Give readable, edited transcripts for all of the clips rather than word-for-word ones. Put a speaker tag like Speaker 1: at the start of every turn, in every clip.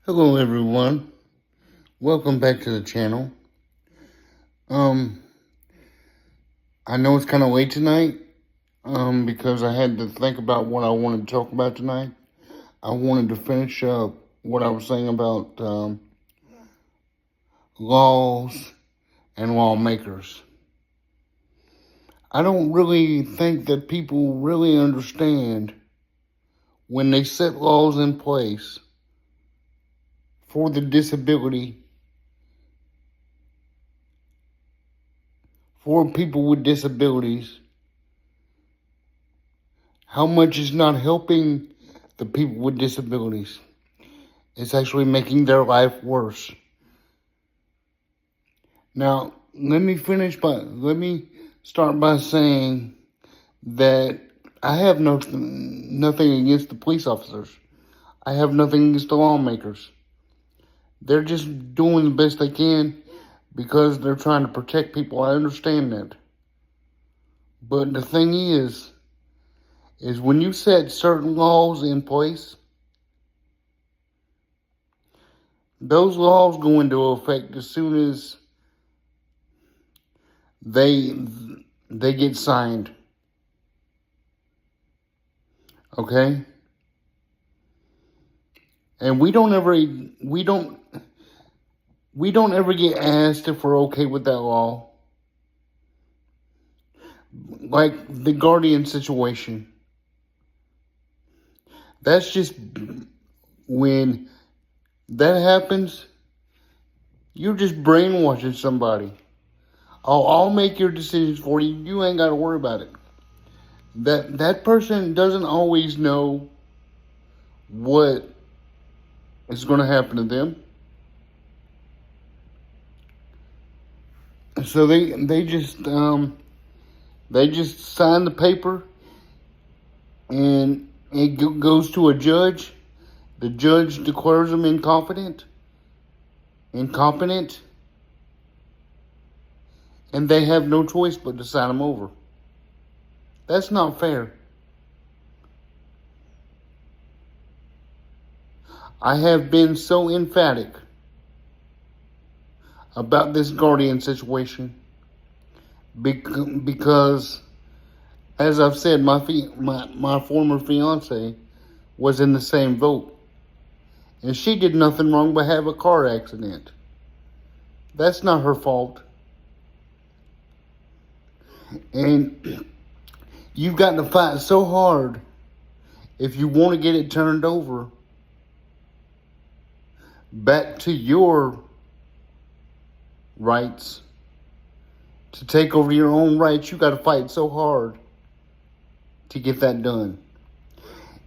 Speaker 1: Hello everyone. Welcome back to the channel. Um I know it's kind of late tonight because I had to think about what I wanted to talk about tonight. I wanted to finish up what I was saying about laws and lawmakers. I don't really think that people really understand when they set laws in place for the disability, for people with disabilities, how much is not helping the people with disabilities. It's actually making their life worse. Now, let me start by saying that I have nothing against the police officers. I have nothing against the lawmakers. They're just doing the best they can because they're trying to protect people. I understand that. But the thing is when you set certain laws in place, those laws go into effect as soon as they get signed. Okay? And we don't ever get asked if we're okay with that law. Like the Guardian situation. That's just when that happens, you're just brainwashing somebody. I'll make your decisions for you. You ain't got to worry about it. That person doesn't always know what is going to happen to them. So they just sign the paper, and it goes to a judge. The judge declares them incompetent, and they have no choice but to sign them over. That's not fair. I have been so emphatic about this Guardian situation because, as I've said, my former fiance was in the same boat, and she did nothing wrong but have a car accident. That's not her fault. And you've got to fight so hard if you want to get it turned over back to your rights, to take over your own rights. You got to fight so hard to get that done.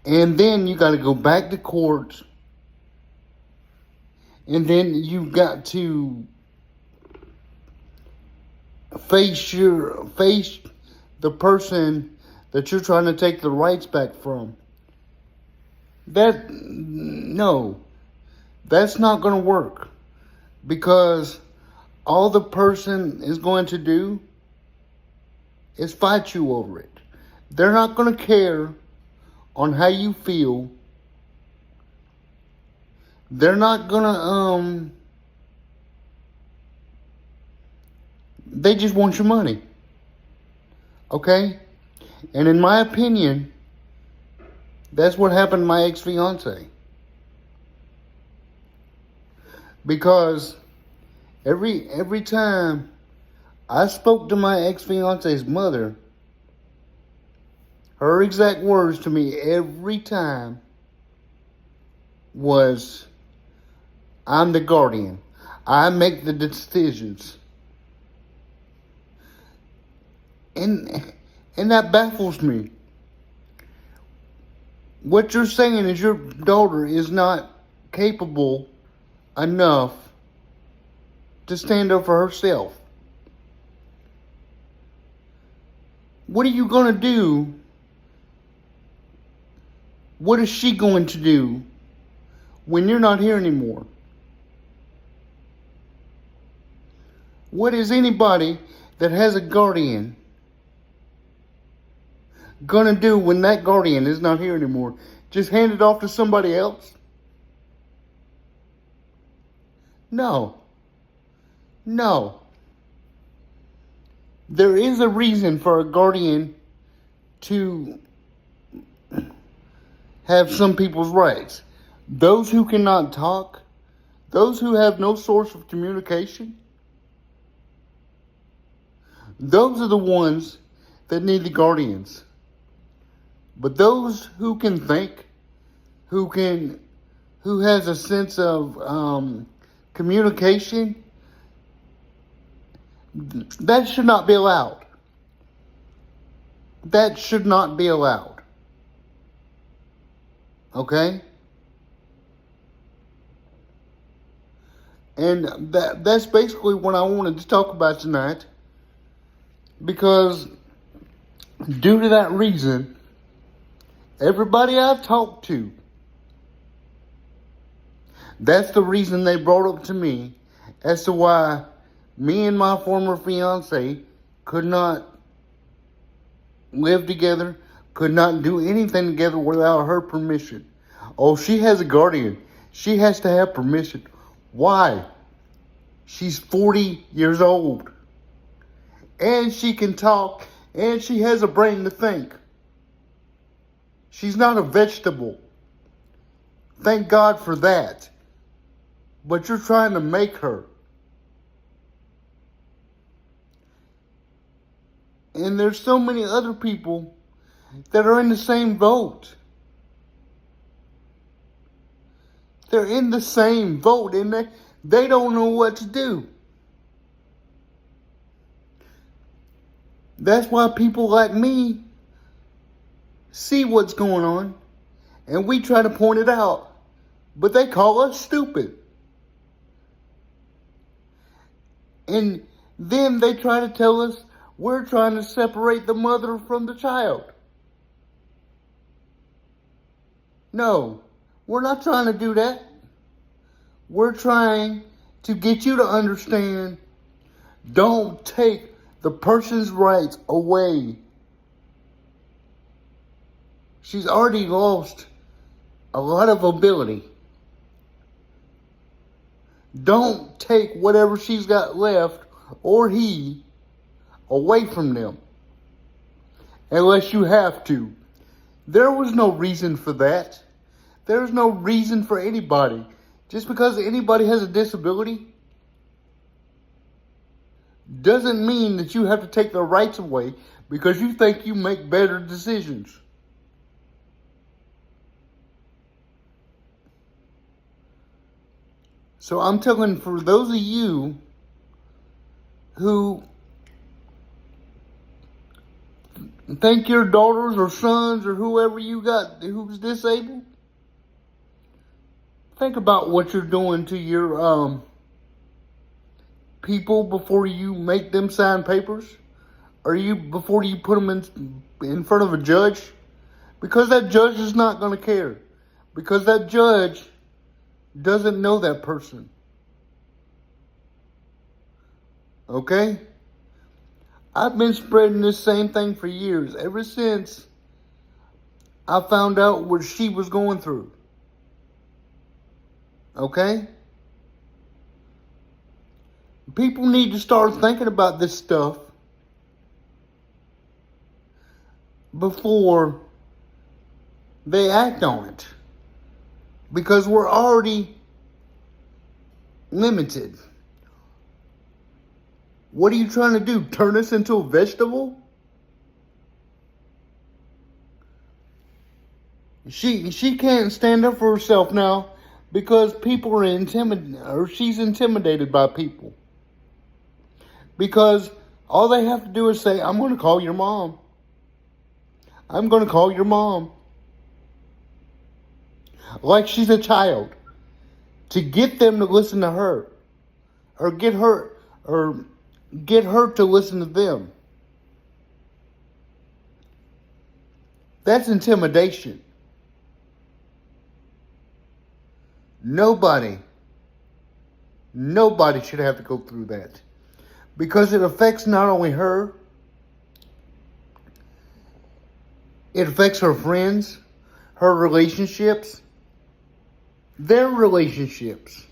Speaker 1: And then you got to go back to court, and then you've got to face the person that you're trying to take the rights back from. That's not going to work, because all the person is going to do is fight you over it. They're not going to care on how you feel. They're not going to, they just want your money. Okay? And in my opinion, that's what happened to my ex-fiance. Because every time I spoke to my ex-fiance's mother, her exact words to me every time was, "I'm the guardian. I make the decisions." And that baffles me. What you're saying is your daughter is not capable enough to stand up for herself. What are you going to do? What is she going to do when you're not here anymore? What is anybody that has a guardian going to do when that guardian is not here anymore? Just hand it off to somebody else? No. No. There is a reason for a guardian to have some people's rights. Those who cannot talk, those who have no source of communication, those are the ones that need the guardians. But those who can think, who has a sense of communication, that should not be allowed. That should not be allowed. Okay? And that's basically what I wanted to talk about tonight. Because due to that reason, everybody I've talked to, that's the reason they brought up to me as to why me and my former fiance could not live together, could not do anything together without her permission. Oh, she has a guardian. She has to have permission. Why? She's 40 years old. And she can talk, and she has a brain to think. She's not a vegetable. Thank God for that. But you're trying to make her. And there's so many other people that are in the same boat. They're in the same boat, and they don't know what to do. That's why people like me see what's going on, and we try to point it out, but they call us stupid. And then they try to tell us we're trying to separate the mother from the child. No, we're not trying to do that. We're trying to get you to understand, don't take the person's rights away. She's already lost a lot of ability. Don't take whatever she's got left, or he, away from them. Unless you have to. There was no reason for that. There's no reason for anybody. Just because anybody has a disability doesn't mean that you have to take their rights away because you think you make better decisions. So I'm telling, for those of you who think your daughters or sons or whoever you got who's disabled, think about what you're doing to your people before you make them sign papers, or before you put them in front of a judge, because that judge is not going to care, because that judge doesn't know that person. Okay? I've been spreading this same thing for years, ever since I found out what she was going through. Okay? People need to start thinking about this stuff before they act on it. Because we're already limited. What are you trying to do? Turn us into a vegetable? She can't stand up for herself now because people are intimidated, or she's intimidated by people. Because all they have to do is say, I'm going to call your mom. I'm going to call your mom. Like she's a child. To get them to listen to her. Or get her to listen to them. That's intimidation. Nobody should have to go through that. Because it affects not only her, it affects her friends, her relationships, their relationships.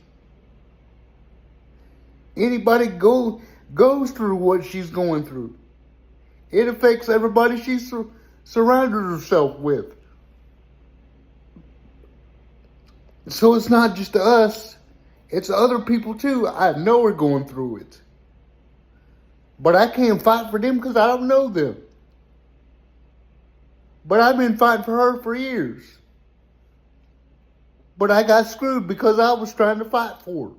Speaker 1: Anybody goes through what she's going through. It affects everybody she's surrounded herself with. So it's not just us, it's other people too. I know are going through it. But I can't fight for them because I don't know them. But I've been fighting for her for years. But I got screwed because I was trying to fight for her.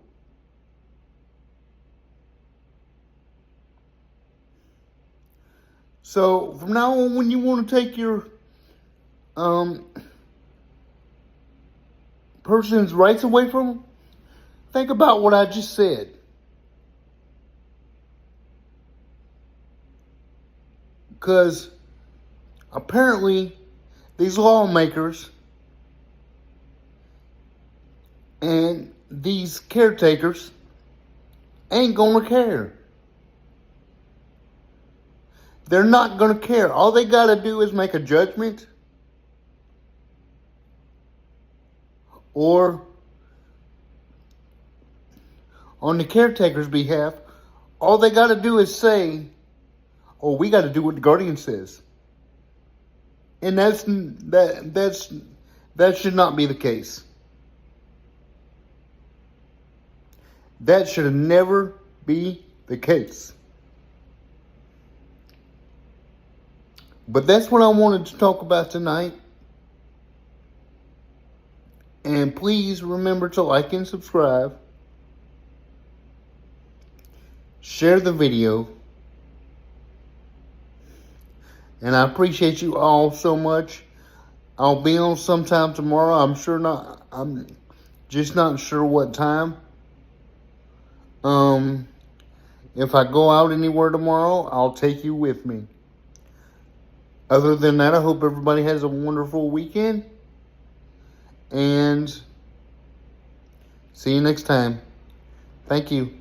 Speaker 1: So from now on, when you want to take your person's rights away from them, think about what I just said. Because apparently these lawmakers and these caretakers ain't gonna care. They're not gonna care. All they gotta do is make a judgment or on the caretaker's behalf, all they gotta do is say, oh, we gotta do what the guardian says. And that should not be the case. That should never be the case. But that's what I wanted to talk about tonight. And please remember to like and subscribe. Share the video. And I appreciate you all so much. I'll be on sometime tomorrow. I'm just not sure what time. If I go out anywhere tomorrow, I'll take you with me. Other than that, I hope everybody has a wonderful weekend. And see you next time. Thank you.